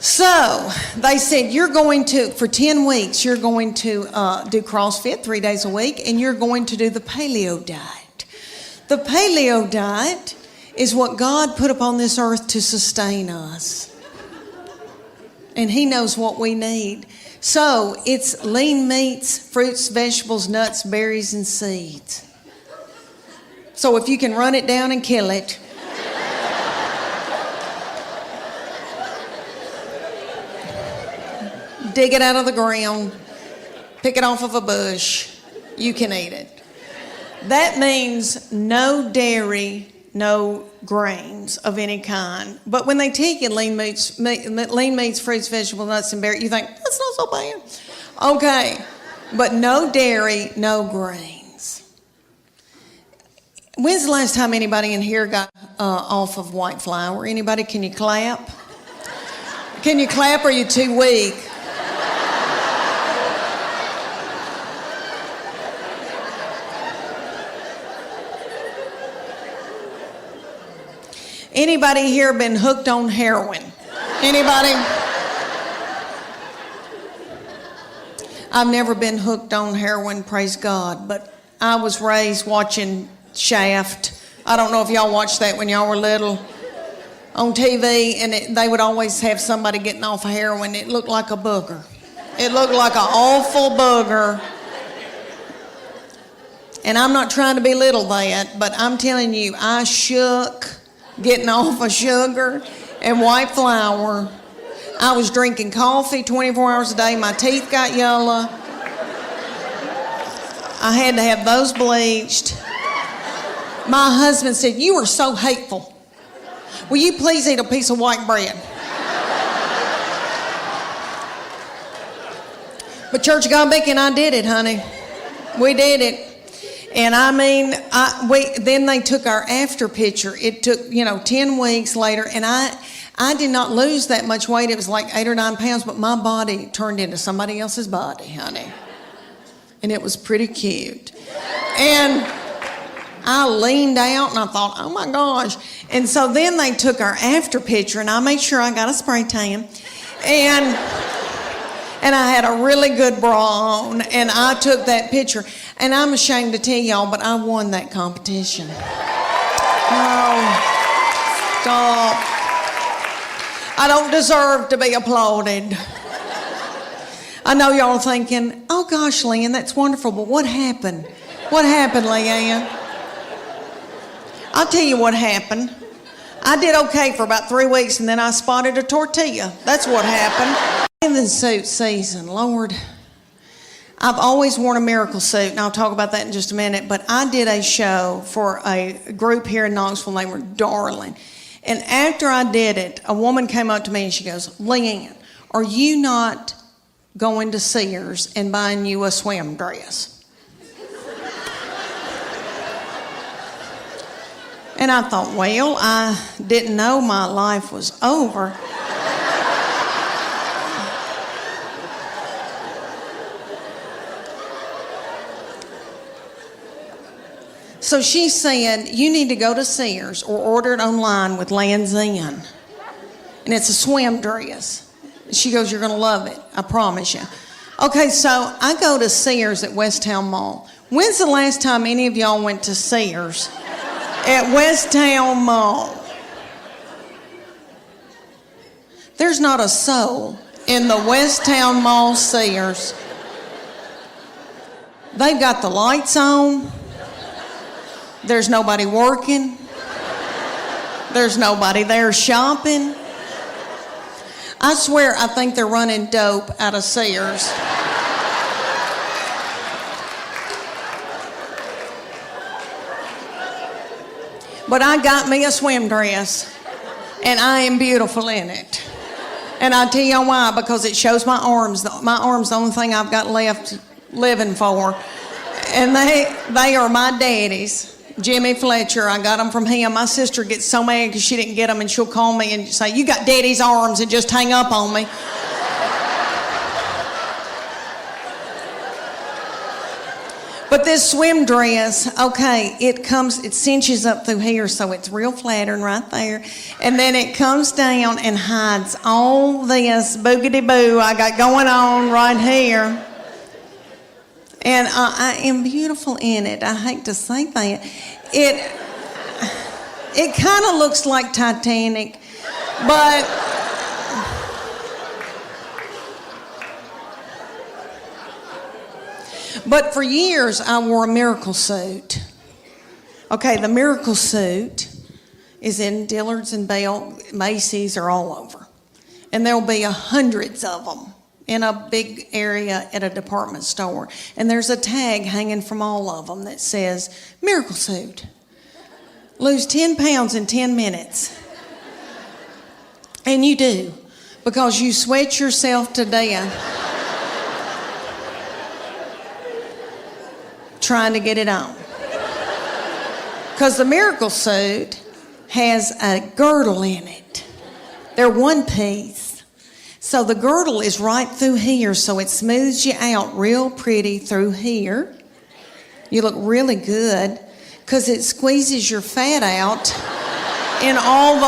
So they said, you're going to, for 10 weeks, you're going to do CrossFit 3 days a week, and you're going to do the Paleo diet. The Paleo diet is what God put upon this earth to sustain us. And He knows what we need. So it's lean meats, fruits, vegetables, nuts, berries, and seeds. So if you can run it down and kill it, dig it out of the ground, pick it off of a bush, you can eat it. That means no dairy, no grains of any kind. But when they take you lean meats, fruits, vegetables, nuts, and berries, you think, that's not so bad. Okay, but no dairy, no grains. When's the last time anybody in here got off of white flour? Anybody, can you clap? Can you clap or are you too weak? Anybody here been hooked on heroin? Anybody? I've never been hooked on heroin, praise God, but I was raised watching Shaft. I don't know if y'all watched that when y'all were little on TV, and they would always have somebody getting off of heroin. It looked like a booger. It looked like an awful booger. And I'm not trying to belittle that, but I'm telling you, I shook getting off of sugar and white flour. I was drinking coffee 24 hours a day. My teeth got yellow. I had to have those bleached. My husband said, you are so hateful. Will you please eat a piece of white bread? But Church of God Beacon, I did it, honey. We did it. And I mean, then they took our after picture. It took, 10 weeks later, and I did not lose that much weight. It was like 8 or 9 pounds, but my body turned into somebody else's body, honey. And it was pretty cute. And I leaned out and I thought, oh my gosh. And so then they took our after picture, and I made sure I got a spray tan. And I had a really good bra on, and I took that picture. And I'm ashamed to tell y'all, but I won that competition. No, stop. I don't deserve to be applauded. I know y'all are thinking, oh gosh, Leanne, that's wonderful, but what happened? What happened, Leanne? I'll tell you what happened. I did okay for about 3 weeks, and then I spotted a tortilla. That's what happened. In the suit season, Lord, I've always worn a miracle suit, and I'll talk about that in just a minute, but I did a show for a group here in Knoxville. They were darling. And after I did it, a woman came up to me and she goes, Leanne, are you not going to Sears and buying you a swim dress? And I thought, well, I didn't know my life was over. So she said, you need to go to Sears or order it online with Lands End. And it's a swim dress. She goes, you're going to love it. I promise you. Okay, so I go to Sears at West Town Mall. When's the last time any of y'all went to Sears at West Town Mall? There's not a soul in the West Town Mall Sears. They've got the lights on. There's nobody working. There's nobody there shopping. I swear I think they're running dope out of Sears. But I got me a swim dress, and I am beautiful in it. And I'll tell you why, because it shows my arms. My arms, the only thing I've got left living for. And they are my daddy's. Jimmy Fletcher, I got them from him. My sister gets so mad because she didn't get them, and she'll call me and say, you got daddy's arms, and just hang up on me. But this swim dress, okay, it cinches up through here, so it's real flattering right there. And then it comes down and hides all this boogity-boo I got going on right here. And I am beautiful in it. I hate to say that. It kind of looks like Titanic, but for years I wore a miracle suit. Okay, the miracle suit is in Dillard's and Bell, Macy's, or all over. And there'll be hundreds of them in a big area at a department store. And there's a tag hanging from all of them that says, miracle suit. Lose 10 pounds in 10 minutes. And you do, because you sweat yourself to death trying to get it on. Because the miracle suit has a girdle in it. They're one piece. So the girdle is right through here, so it smooths you out real pretty through here. You look really good, because it squeezes your fat out in all the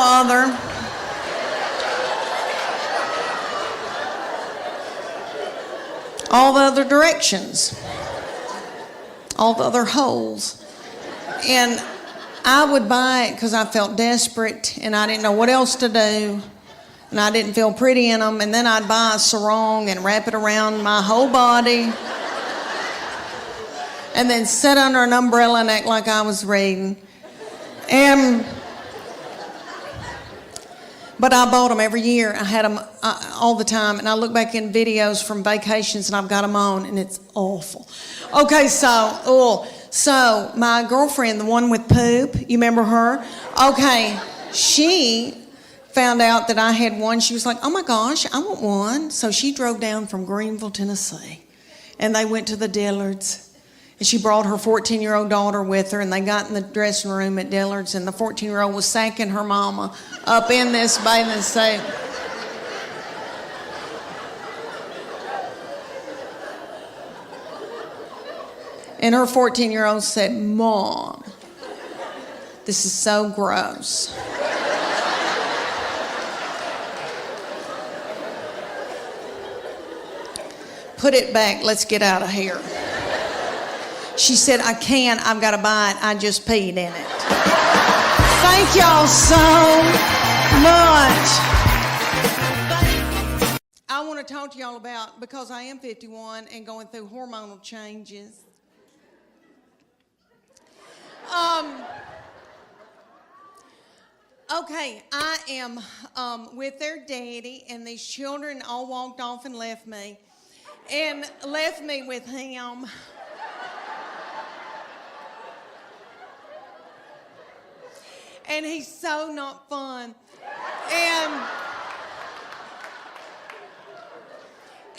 other directions, all the other holes. And I would buy it because I felt desperate and I didn't know what else to do. And I didn't feel pretty in them. And then I'd buy a sarong and wrap it around my whole body. And then sit under an umbrella and act like I was reading. But I bought them every year. I had them all the time. And I look back in videos from vacations and I've got them on and it's awful. Okay, so my girlfriend, the one with poop, you remember her? Okay, she found out that I had one. She was like, oh my gosh, I want one. So she drove down from Greenville, Tennessee. And they went to the Dillards. And she brought her 14-year-old daughter with her, and they got in the dressing room at Dillard's, and the 14-year-old was sacking her mama up in this bathing suit. And her 14-year-old said, Mom, this is so gross. Put it back, let's get out of here. She said, I can't, I've got to buy it. I just peed in it. Thank y'all so much. I want to talk to y'all about, because I am 51 and going through hormonal changes. Okay, I am with their daddy, and these children all walked off and left me with him. And he's so not fun.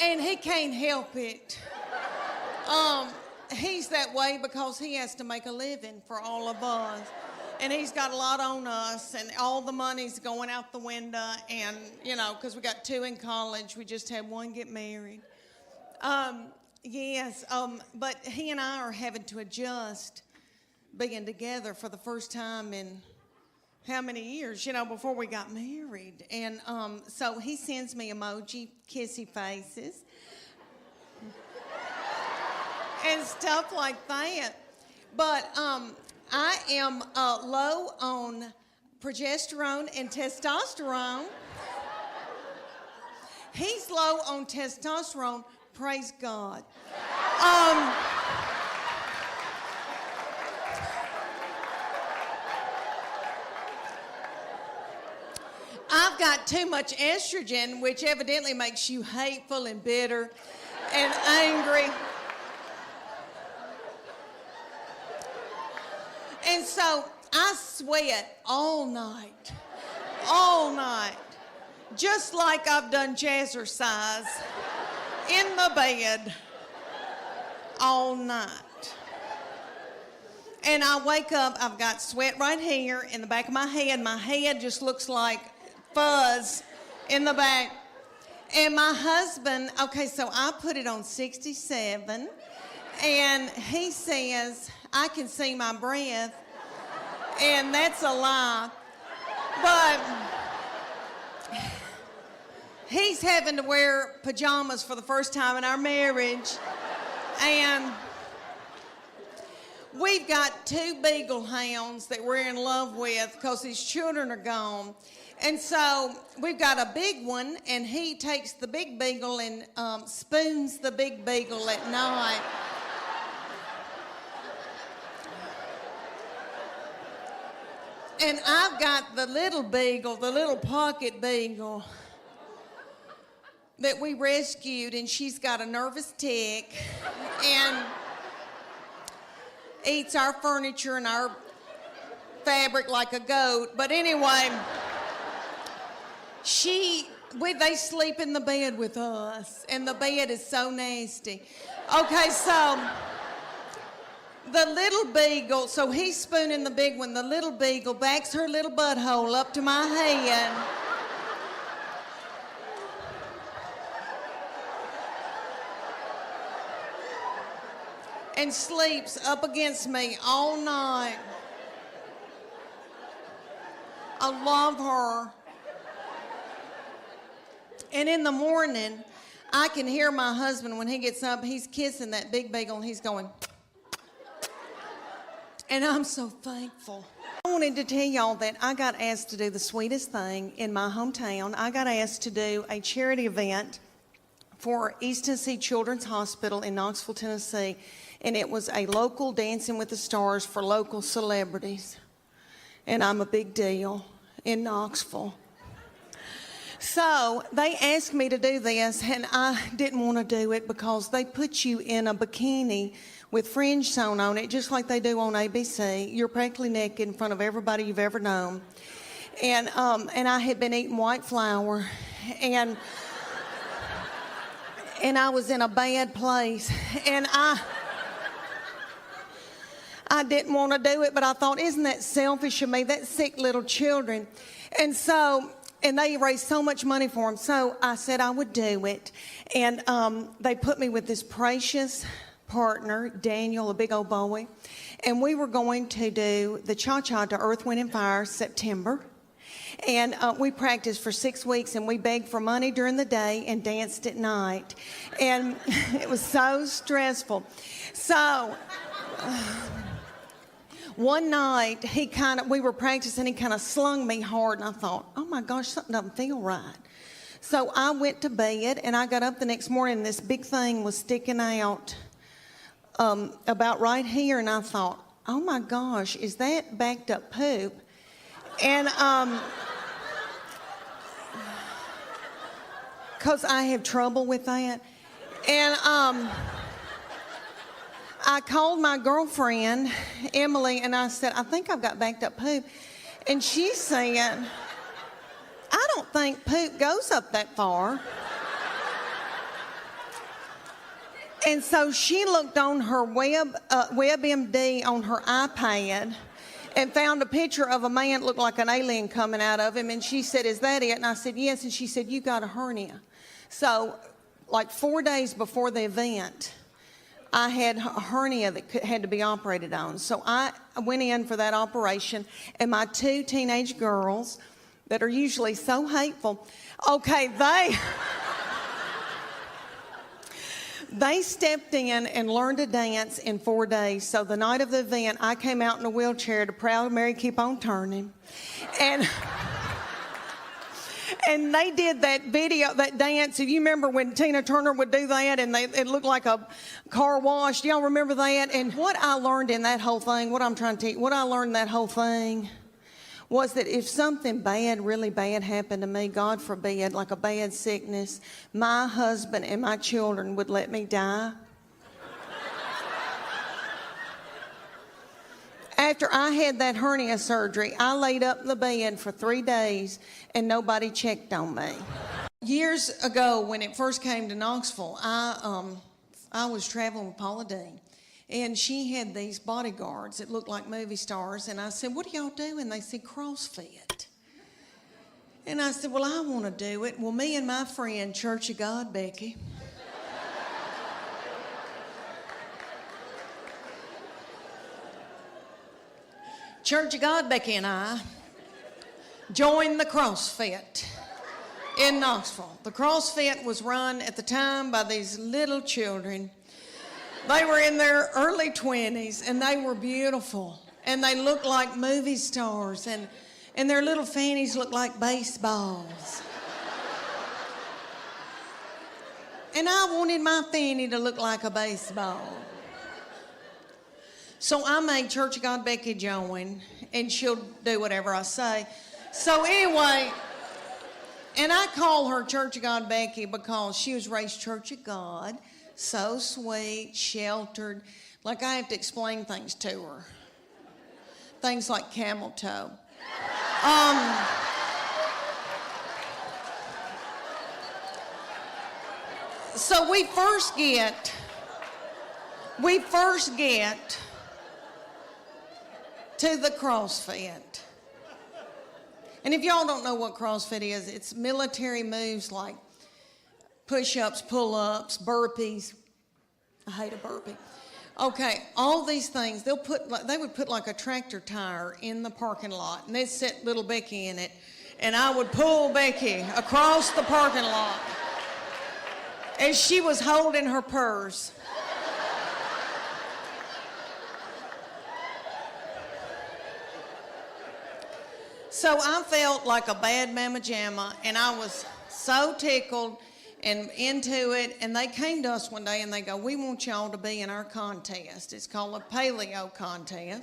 And he can't help it. He's that way because he has to make a living for all of us. And he's got a lot on us, and all the money's going out the window. And, because we got 2 in college, we just had 1 get married. But he and I are having to adjust being together for the first time in how many years, before we got married. And so he sends me emoji, kissy faces, and stuff like that. But I am low on progesterone and testosterone. He's low on testosterone, praise God. I've got too much estrogen, which evidently makes you hateful and bitter and angry. And so I sweat all night, just like I've done jazzercise in the bed all night. And I wake up, I've got sweat right here in the back of my head. My head just looks like fuzz in the back. And my husband, okay, so I put it on 67, And he says, I can see my breath. And that's a lie. But he's having to wear pajamas for the first time in our marriage. And we've got 2 beagle hounds that we're in love with because his children are gone. And so we've got a big one, and he takes the big beagle and spoons the big beagle at night. And I've got the little beagle, the little pocket beagle that we rescued, and she's got a nervous tick and eats our furniture and our fabric like a goat. But anyway, they sleep in the bed with us, and the bed is so nasty. Okay, so the little beagle, so he's spooning the big one. The little beagle backs her little butthole up to my head. And sleeps up against me all night. I love her. And in the morning, I can hear my husband when he gets up, he's kissing that big beagle and he's going, and I'm so thankful. I wanted to tell y'all that I got asked to do the sweetest thing in my hometown. I got asked to do a charity event for East Tennessee Children's Hospital in Knoxville, Tennessee. And it was a local Dancing with the Stars for local celebrities. And I'm a big deal in Knoxville. So they asked me to do this, and I didn't want to do it because they put you in a bikini with fringe sewn on it, just like they do on ABC. You're practically naked in front of everybody you've ever known. And I had been eating white flour, and I was in a bad place, and I didn't want to do it, but I thought, isn't that selfish of me? That's sick little children. And they raised so much money for them. So I said I would do it. And they put me with this precious partner, Daniel, a big old boy. And we were going to do the cha-cha to Earth, Wind, and Fire September. And we practiced for 6 weeks, and we begged for money during the day and danced at night. And it was so stressful. So one night, we were practicing, he kind of slung me hard, and I thought, oh my gosh, something doesn't feel right. So I went to bed, and I got up the next morning, and this big thing was sticking out about right here, and I thought, oh my gosh, is that backed up poop? And because I have trouble with that. And I called my girlfriend, Emily, and I said, I think I've got backed up poop. And she said, I don't think poop goes up that far. And so she looked on her WebMD on her iPad and found a picture of a man that looked like an alien coming out of him. And she said, is that it? And I said, yes. And she said, you got a hernia. So like 4 days before the event, I had a hernia that had to be operated on. So I went in for that operation, and my 2 teenage girls that are usually so hateful, okay, they stepped in and learned to dance in 4 days. So the night of the event, I came out in a wheelchair to Proud Mary Keep On Turning. And they did that video, that dance. If you remember when Tina Turner would do that and it looked like a car wash. Do y'all remember that? And what I learned in that whole thing, what I learned in that whole thing was that if something bad, really bad happened to me, God forbid, like a bad sickness, my husband and my children would let me die. After I had that hernia surgery, I laid up in the bed for 3 days and nobody checked on me. Years ago, when it first came to Knoxville, I was traveling with Paula Deen, and she had these bodyguards that looked like movie stars, and I said, what do y'all do? And they said, CrossFit. And I said, well, I want to do it. Well, me and my friend, Church of God, Becky, Church of God, Becky and I joined the CrossFit in Knoxville. The CrossFit was run at the time by these little children. They were in their early 20s, and they were beautiful. And they looked like movie stars, and their little fannies looked like baseballs. And I wanted my fanny to look like a baseball. So I made Church of God Becky join, and she'll do whatever I say. So anyway, and I call her Church of God Becky because she was raised Church of God, so sweet, sheltered. Like I have to explain things to her. Things like camel toe. So we first get to the CrossFit. And if y'all don't know what CrossFit is, it's military moves like push-ups, pull-ups, burpees. I hate a burpee. Okay, all these things, they would put like a tractor tire in the parking lot, and they'd set little Becky in it, and I would pull Becky across the parking lot as she was holding her purse. So I felt like a bad mama jamma, and I was so tickled and into it. And they came to us one day and they go, "We want y'all to be in our contest. It's called a Paleo contest.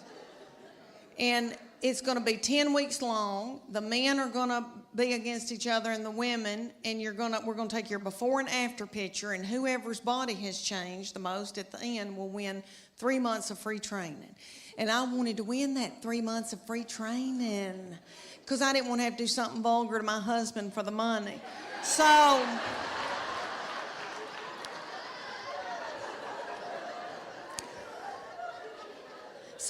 And it's going to be 10 weeks long. The men are going to be against each other and the women, and we're going to take your before and after picture, and whoever's body has changed the most at the end will win 3 months of free training." And I wanted to win that 3 months of free training because I didn't want to have to do something vulgar to my husband for the money. So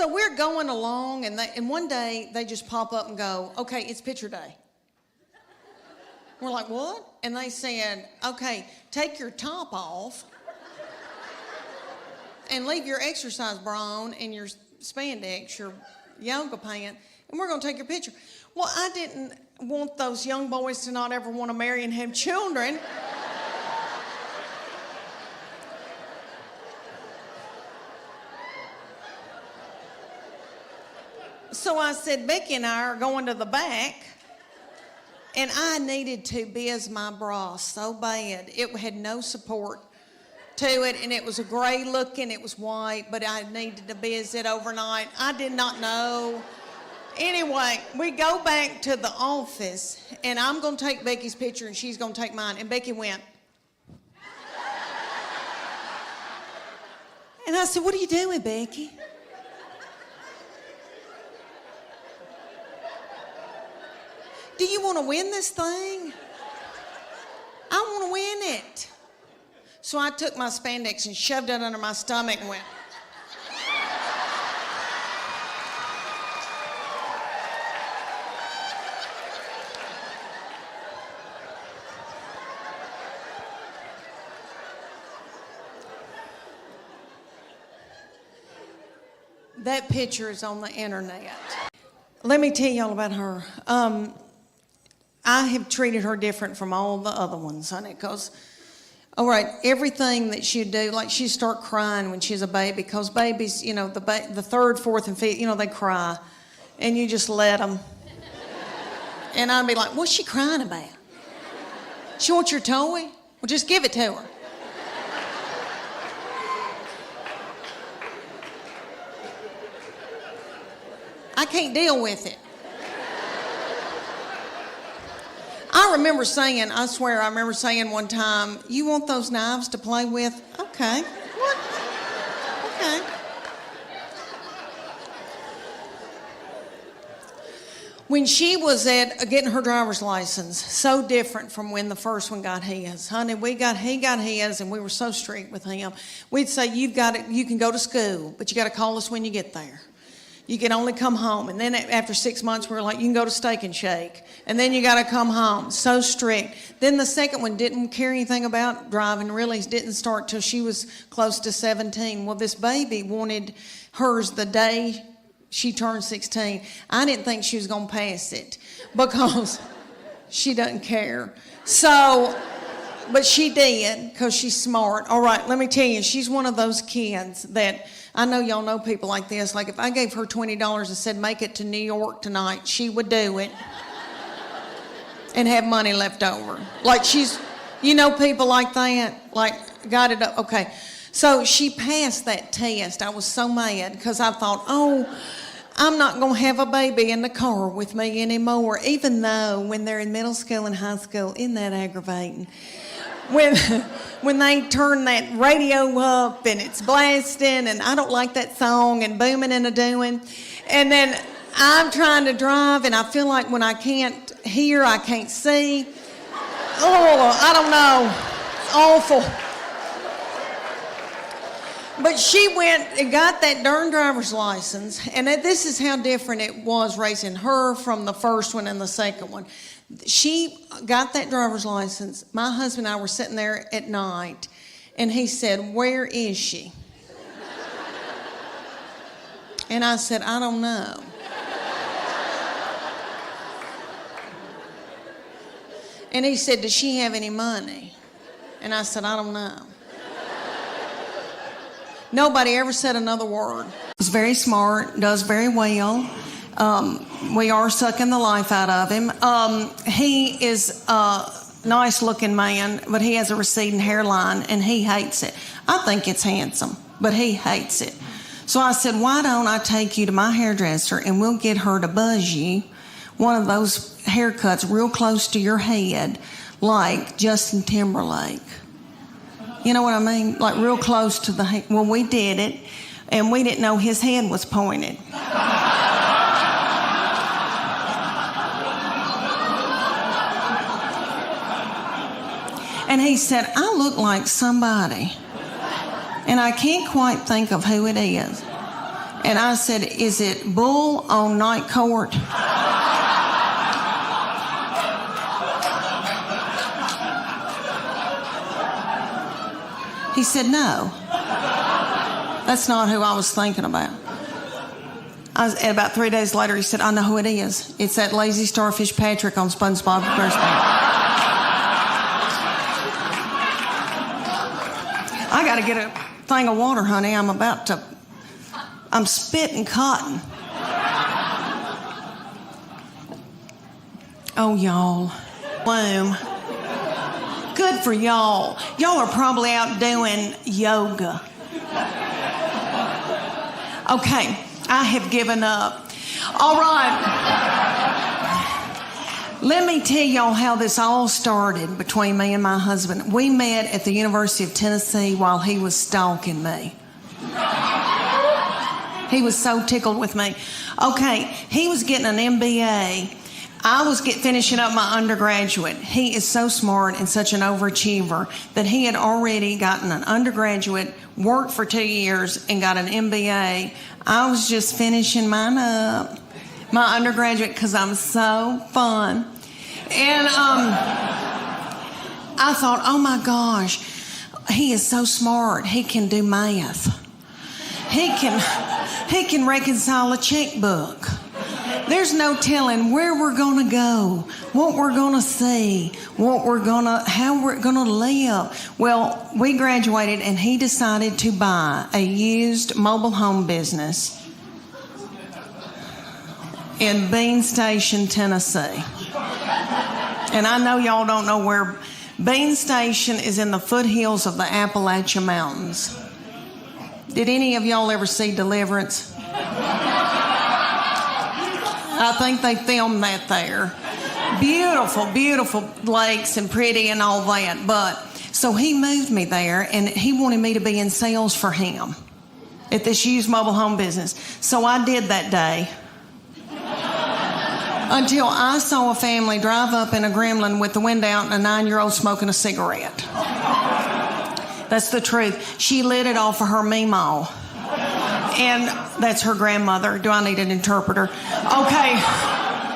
we're going along, and one day they just pop up and go, "Okay, it's picture day." We're like, "What?" And they said, "Okay, take your top off and leave your exercise bra on and your spandex, your yoga pant, and we're going to take your picture." Well, I didn't want those young boys to not ever want to marry and have children. So I said, "Becky and I are going to the back." And I needed to biz my bra so bad. It had no support to it, and it was a gray looking, it was white, but I needed to biz it overnight. I did not know. Anyway, we go back to the office, and I'm going to take Becky's picture, and she's going to take mine. And Becky went. And I said, "What are you doing, Becky?" "Do you want to win this thing?" "I want to win it." So I took my spandex and shoved it under my stomach and went. That picture is on the internet. Let me tell y'all about her. I have treated her different from all the other ones, honey, because, all right, everything that she'd do, like she'd start crying when she's a baby, because babies, you know, the third, fourth, and fifth, you know, they cry, and you just let them. And I'd be like, "What's she crying about? She wants your toy? Well, just give it to her." I can't deal with it. I remember saying one time, "You want those knives to play with?" "Okay." "What?" "Okay." When she was getting her driver's license, so different from when the first one got his. Honey, he got his, and we were so strict with him. We'd say, you can go to school, but you got to call us when you get there. You can only come home." And then after 6 months, we were like, "You can go to Steak and Shake. And then you got to come home." So strict. Then the second one didn't care anything about driving, really didn't start till she was close to 17. Well, this baby wanted hers the day she turned 16. I didn't think she was going to pass it because she doesn't care. So, but she did because she's smart. All right, let me tell you, she's one of those kids that, I know y'all know people like this. Like if I gave her $20 and said, make it to New York tonight, she would do it and have money left over. Like she's, you know, people like that, like got it up. Okay, so she passed that test. I was so mad because I thought, oh, I'm not going to have a baby in the car with me anymore, even though when they're in middle school and high school, isn't that aggravating? When they turn that radio up and it's blasting and I don't like that song and booming and a-doing. And then I'm trying to drive and I feel like when I can't hear, I can't see. Oh, I don't know. It's awful. But she went and got that darn driver's license. And this is how different it was raising her from the first one and the second one. She got that driver's license. My husband and I were sitting there at night, and he said, where is she? And I said, I don't know. And he said, does she have any money? And I said, I don't know. Nobody ever said another word. He's very smart, does very well. We are sucking the life out of him. He is a nice-looking man, but he has a receding hairline, and he hates it. I think it's handsome, but he hates it. So I said, why don't I take you to my hairdresser, and we'll get her to buzz you one of those haircuts real close to your head, like Justin Timberlake. You know what I mean? Like real close to the head. Well, we did it, and we didn't know his head was pointed. And he said, I look like somebody, and I can't quite think of who it is. And I said, is it Bull on Night Court? He said, no, that's not who I was thinking about. About 3 days later, he said, I know who it is. It's that lazy starfish Patrick on SpongeBob SquarePants. I got to get a thing of water, honey. I'm spitting cotton. Oh, y'all. Bloom. Good for y'all. Y'all are probably out doing yoga. Okay, I have given up. All right. Let me tell y'all how this all started between me and my husband. We met at the University of Tennessee while he was stalking me. He was so tickled with me. Okay, he was getting an MBA. I was finishing up my undergraduate. He is so smart and such an overachiever that he had already gotten an undergraduate, worked for 2 years, and got an MBA. I was just finishing mine up, my undergraduate, because I'm so fun. And I thought, oh my gosh, he is so smart. He can do math. He can reconcile a checkbook. There's no telling where we're going to go, what we're going to see, how we're going to live. Well, we graduated and he decided to buy a used mobile home business in Bean Station, Tennessee. And I know y'all don't know where Bean Station is. In the foothills of the Appalachian Mountains. Did any of y'all ever see Deliverance? I think they filmed that there. Beautiful, beautiful lakes and pretty and all that. But so he moved me there, and he wanted me to be in sales for him at this used mobile home business. So I did that day until I saw a family drive up in a Gremlin with the window out and a 9-year-old smoking a cigarette. That's the truth. She lit it off of her meemaw. And that's her grandmother. Do I need an interpreter? Okay.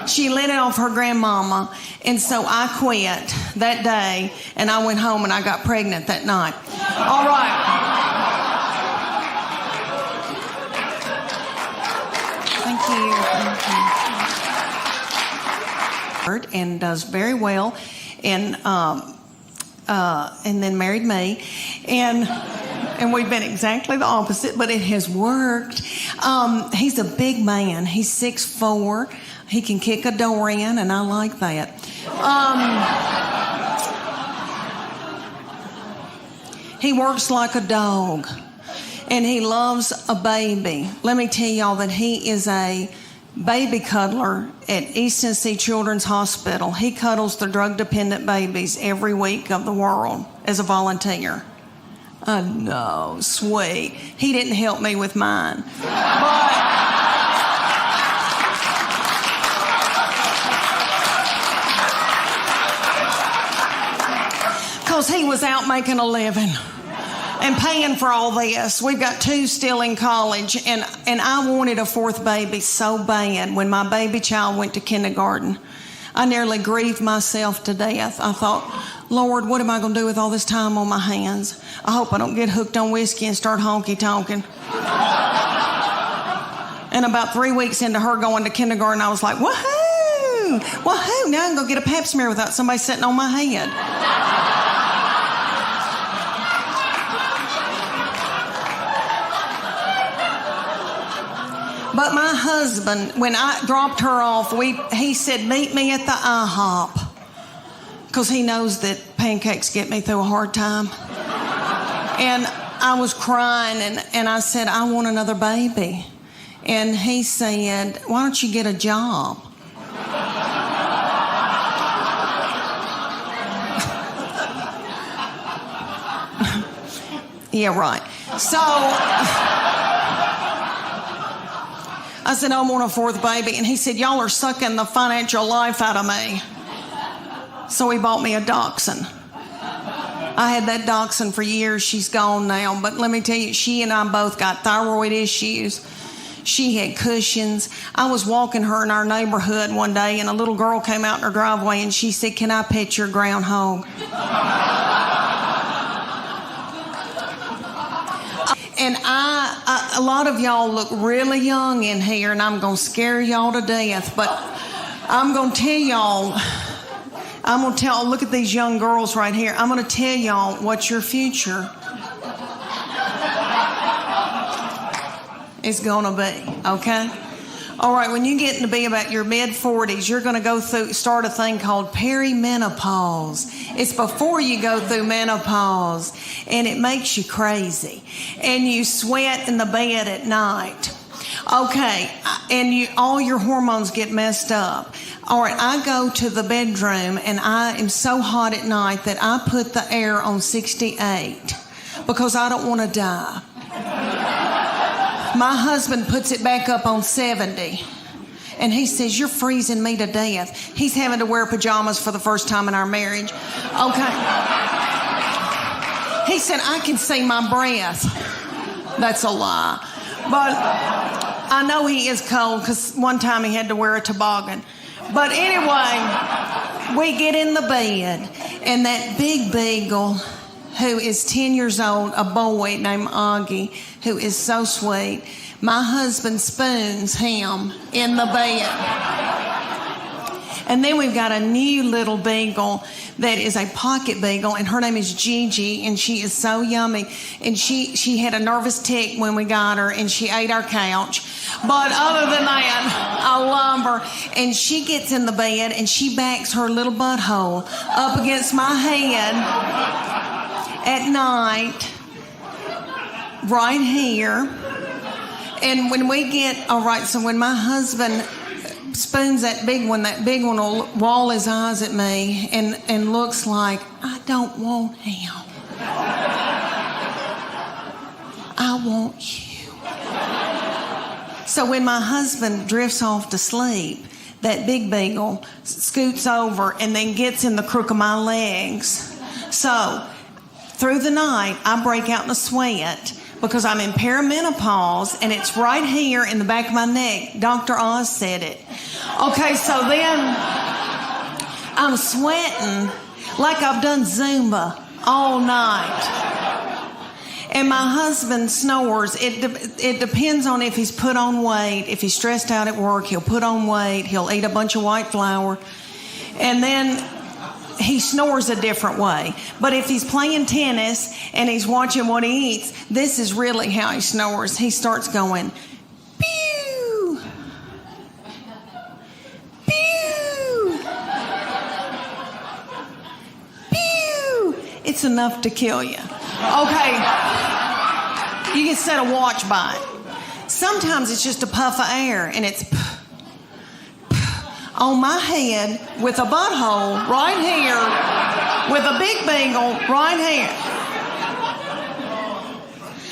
She lit it off her grandmama. And so I quit that day, and I went home and I got pregnant that night. All right. you. And does very well, and then married me, and we've been exactly the opposite, but it has worked. He's a big man. He's 6'4". He can kick a door in, and I like that. He works like a dog, and he loves a baby. Let me tell y'all that he is a baby cuddler at East Tennessee Children's Hospital. He cuddles the drug-dependent babies every week of the world as a volunteer. I know, sweet. He didn't help me with mine. Because he was out making a living and paying for all this. We've got 2 still in college, and I wanted a 4th baby so bad when my baby child went to kindergarten. I nearly grieved myself to death. I thought, Lord, what am I going to do with all this time on my hands? I hope I don't get hooked on whiskey and start honky-tonking. And about 3 weeks into her going to kindergarten, I was like, woohoo! Woohoo! Now I can go get a pap smear without somebody sitting on my head. But my husband, when I dropped her off, he said, meet me at the IHOP. Because he knows that pancakes get me through a hard time. And I was crying, and I said, I want another baby. And he said, why don't you get a job? Yeah, right. So I said, I want a 4th baby. And he said, y'all are sucking the financial life out of me. So he bought me a dachshund. I had that dachshund for years. She's gone now. But let me tell you, she and I both got thyroid issues. She had cushions. I was walking her in our neighborhood one day, and a little girl came out in her driveway, and she said, can I pet your groundhog? And a lot of y'all look really young in here, and I'm going to scare y'all to death. But I'm going to tell y'all, look at these young girls right here. I'm going to tell y'all what your future is going to be, okay? All right, when you get to be about your mid-40s, you're going to start a thing called perimenopause. It's before you go through menopause, and it makes you crazy. And you sweat in the bed at night. Okay, and all your hormones get messed up. All right, I go to the bedroom, and I am so hot at night that I put the air on 68 because I don't want to die. My husband puts it back up on 70. And he says, you're freezing me to death. He's having to wear pajamas for the first time in our marriage. Okay. He said, I can see my breath. That's a lie. But I know he is cold because one time he had to wear a toboggan. But anyway, we get in the bed, and that big beagle, who is 10 years old, a boy named Augie, who is so sweet, my husband spoons him in the bed. And then we've got a new little beagle that is a pocket beagle, and her name is Gigi, and she is so yummy. And she had a nervous tick when we got her, and she ate our couch. But other than that, I love her. And she gets in the bed, and she backs her little butthole up against my head at night, right here. And when we get, all right, so when my husband spoons that big one will wall his eyes at me and looks like, I don't want him. I want you. So when my husband drifts off to sleep, that big beagle scoots over and then gets in the crook of my legs. So through the night, I break out in a sweat because I'm in perimenopause, and it's right here in the back of my neck. Dr. Oz said it. Okay, so then I'm sweating like I've done Zumba all night. And my husband snores. It depends on if he's put on weight. If he's stressed out at work, he'll put on weight. He'll eat a bunch of white flour. And then he snores a different way. But if he's playing tennis and he's watching what he eats, this is really how he snores. He starts going, pew, pew, pew. It's enough to kill you. Okay, you can set a watch by it. Sometimes it's just a puff of air and it's on my head with a butthole right here, with a big beagle right here.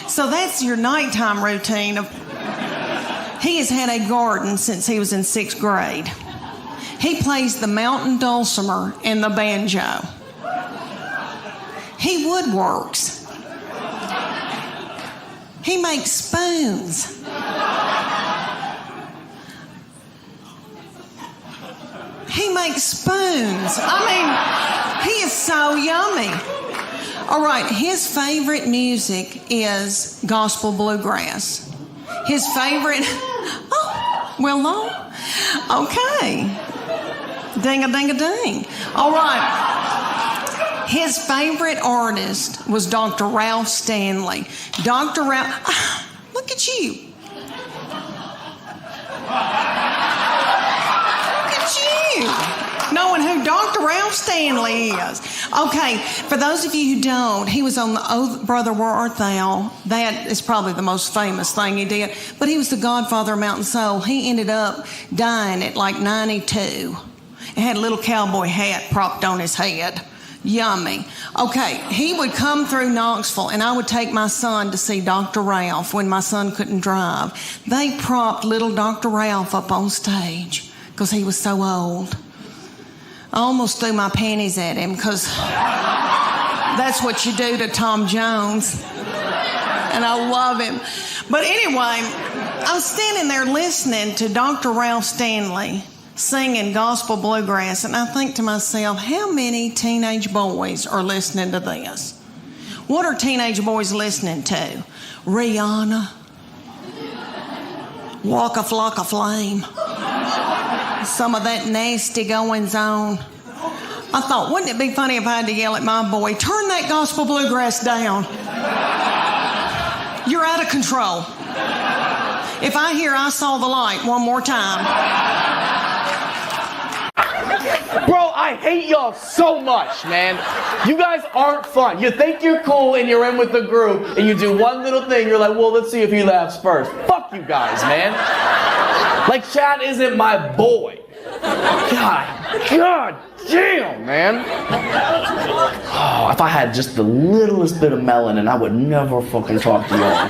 So that's your nighttime routine. He has had a garden since he was in 6th grade. He plays the mountain dulcimer and the banjo. He woodworks. He makes spoons. He makes spoons. I mean, he is so yummy. All right, his favorite music is gospel bluegrass. His favorite, oh, well, no. Okay. Ding-a-ding-a-ding. All right. His favorite artist was Dr. Ralph Stanley. Dr. Ralph, look at you. Knowing who Dr. Ralph Stanley is. Okay, for those of you who don't, he was on the Oh Brother Where Art Thou. That is probably the most famous thing he did. But he was the godfather of Mountain Soul. He ended up dying at like 92. He had a little cowboy hat propped on his head. Yummy. Okay, he would come through Knoxville and I would take my son to see Dr. Ralph when my son couldn't drive. They propped little Dr. Ralph up on stage because he was so old. I almost threw my panties at him because that's what you do to Tom Jones. And I love him. But anyway, I'm standing there listening to Dr. Ralph Stanley singing gospel bluegrass, and I think to myself, how many teenage boys are listening to this? What are teenage boys listening to? Rihanna, Walk a Flock of Flame, some of that nasty goings on. I thought, wouldn't it be funny if I had to yell at my boy, turn that gospel bluegrass down. You're out of control. If I hear I Saw the Light one more time. Bro, I hate y'all so much, man. You guys aren't fun. You think you're cool and you're in with the group and you do one little thing, you're like, well, let's see if he laughs first. Fuck you guys, man. Like, Chad isn't my boy. God damn, man. Oh, if I had just the littlest bit of melanin, I would never fucking talk to y'all.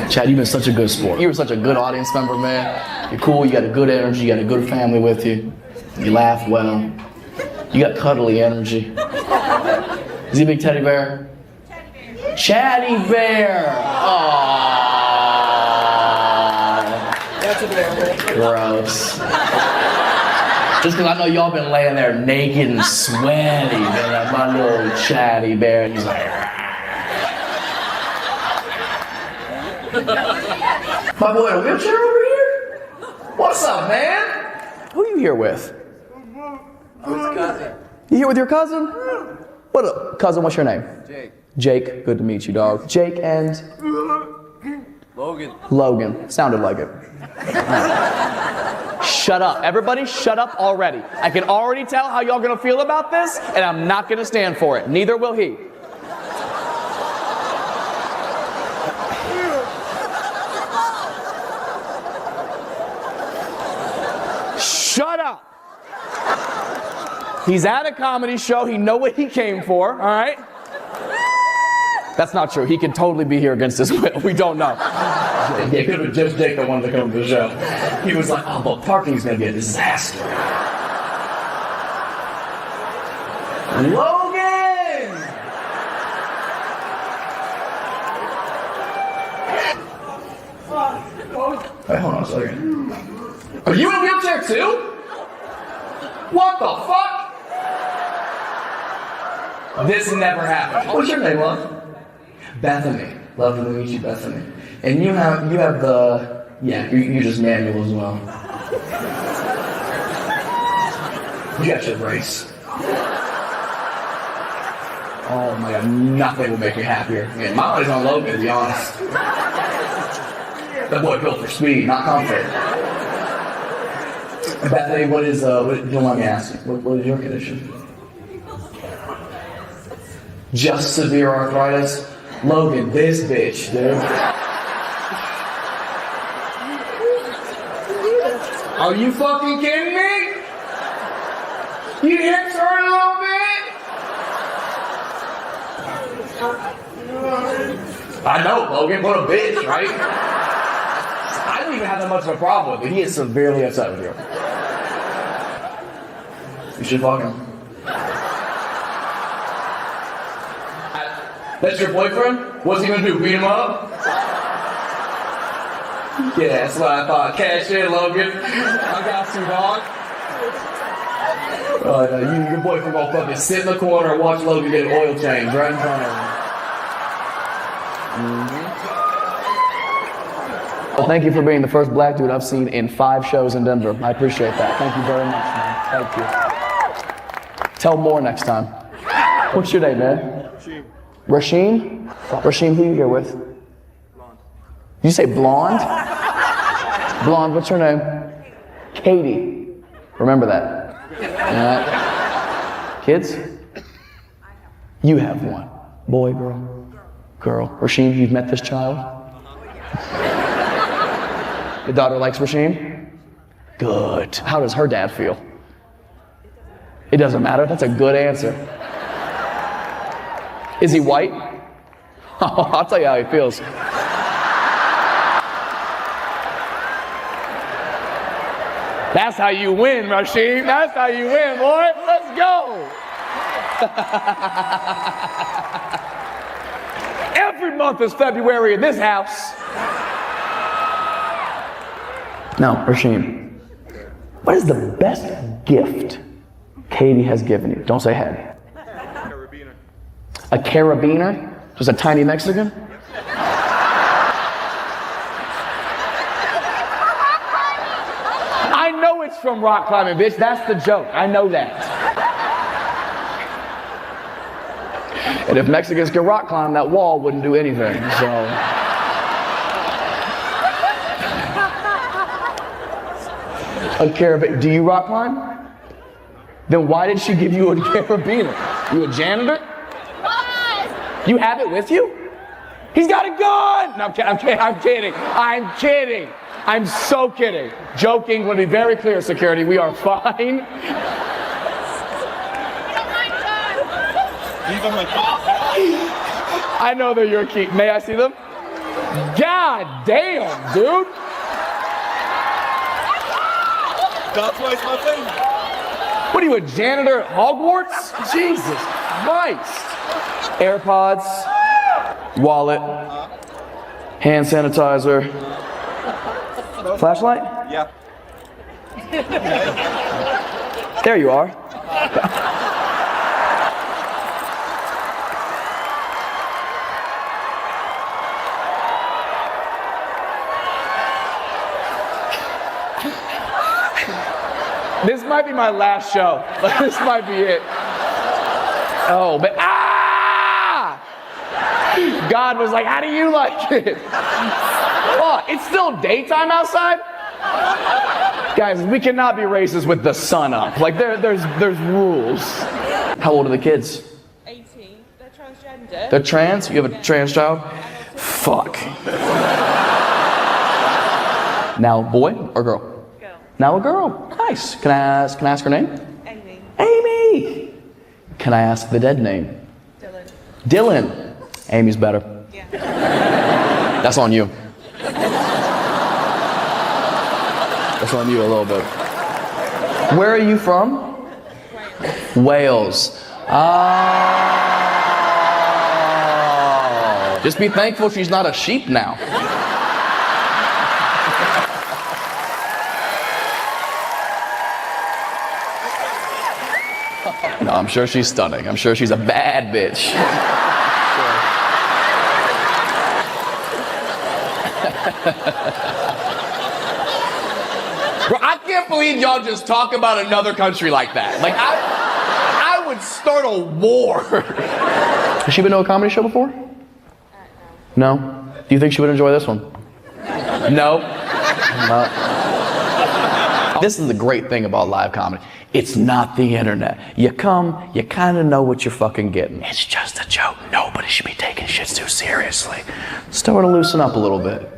Chad, you've been such a good sport. You were such a good audience member, man. You're cool, you got a good energy, you got a good family with you. You laugh well. You got cuddly energy. Is he a big teddy bear? Teddy bear. Chatty bear! Aww. That's a bear. Gross. Just because I know y'all been laying there naked and sweaty, man, my little chatty bear, he's like, my boy in a wheelchair over here? What's up, man? Who are you here with? His cousin. You here with your cousin? What up, cousin? What's your name? Jake. Jake. Good to meet you, dog. Jake and Logan. Logan. Sounded like it. Shut up. Everybody shut up already. I can already tell how y'all gonna feel about this, and I'm not gonna stand for it. Neither will he. Shut up. He's at a comedy show. He know what he came for, all right? That's not true. He could totally be here against his will. We don't know. It could have just Jake that wanted to come to the show. He was like, oh, but parking's going to be a disaster. Logan! Hey, hold on a second. Are you in a wheelchair too? What the fuck? This never happened. What's your name, love? Bethany. Love to meet you, Bethany. And you have the, yeah, you're just manual as well. You got your race. Oh my God, nothing will make me happier. Man, my money's on Logan, to be honest. That boy built for speed, not comfort. Bethany, what don't mind me asking, what is your condition? Just severe arthritis? Logan, this bitch, dude. Are you fucking kidding me? You hips hurt a little bit? I know, Logan, what a bitch, right? I don't even have that much of a problem with it. He is severely upset with you. You should fuck him. That's your boyfriend? What's he gonna do, beat him up? Yeah, that's what I thought. Cash in, Logan. I got you, dog. Oh, no, your boyfriend gonna fucking sit in the corner and watch Logan get an oil change right in front of him. Mm-hmm. Well, thank you for being the first black dude I've seen in 5 shows in Denver. I appreciate that. Thank you very much, man. Thank you. Tell more next time. What's your name, man? Rasheen? Rasheen, who you here with? Blonde. You say blonde? Blonde, what's her name? Katie. Remember that. Kids? You have one. Boy, girl? Girl. Rasheen, you've met this child? Your daughter likes Rasheen? Good. How does her dad feel? It doesn't matter. That's a good answer. Is he white? Oh, I'll tell you how he feels. That's how you win, Rasheen. That's how you win, boy. Let's go. Every month is February in this house. Now, Rasheen, what is the best gift Katie has given you? Don't say head. A carabiner? Just a tiny Mexican? I know it's from rock climbing, bitch. That's the joke. I know that. And if Mexicans could rock climb, that wall wouldn't do anything, so. A carabiner. Do you rock climb? Then why did she give you a carabiner? You a janitor? You have it with you? He's got a gun! No, I'm kidding. I'm so kidding. Joking, want to be very clear, security. We are fine. I know they're your key. May I see them? God damn, dude. That's why it's my thing. What are you, a janitor at Hogwarts? Jesus Christ. AirPods, wallet, hand sanitizer, flashlight? Yeah. There you are. This might be my last show. This might be it. Oh, but God was like, how do you like it? Oh, it's still daytime outside? Guys, we cannot be racist with the sun up. Like, there's rules. How old are the kids? 18. They're transgender. They're trans? You have a trans child? Fuck. Now, boy or girl? Girl. Now a girl. Nice. Can I ask her name? Amy. Amy. Can I ask the dead name? Dylan. Dylan. Amy's better. Yeah. That's on you. That's on you a little bit. Where are you from? Wales. Oh. Just be thankful she's not a sheep now. No, No, I'm sure she's stunning. I'm sure she's a bad bitch. Bro, I can't believe y'all just talk about another country like that. Like, I would start a war. Has she been to a comedy show before? No? Do you think she would enjoy this one? No? No. This is the great thing about live comedy. It's not the internet. You come, you kind of know what you're fucking getting. It's just a joke. Nobody should be taking shit too seriously. Start to loosen up a little bit.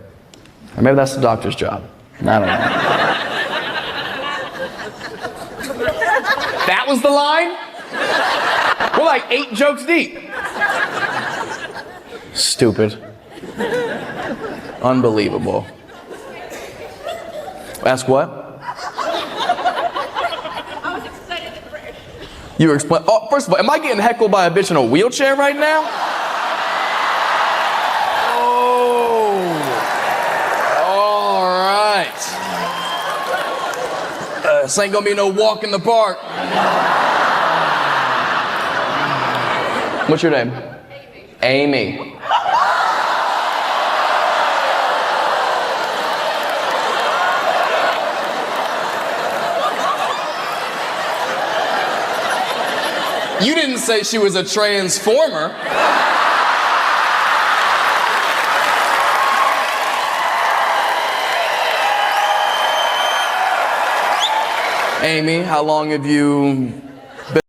Or maybe that's the doctor's job. I don't know. That was the line? We're like 8 jokes deep. Stupid. Unbelievable. Ask what? You were explaining. Oh, first of all, am I getting heckled by a bitch in a wheelchair right now? Oh. All right. This ain't gonna be no walk in the park. What's your name? Amy. You didn't say she was a transformer. Amy, how long have you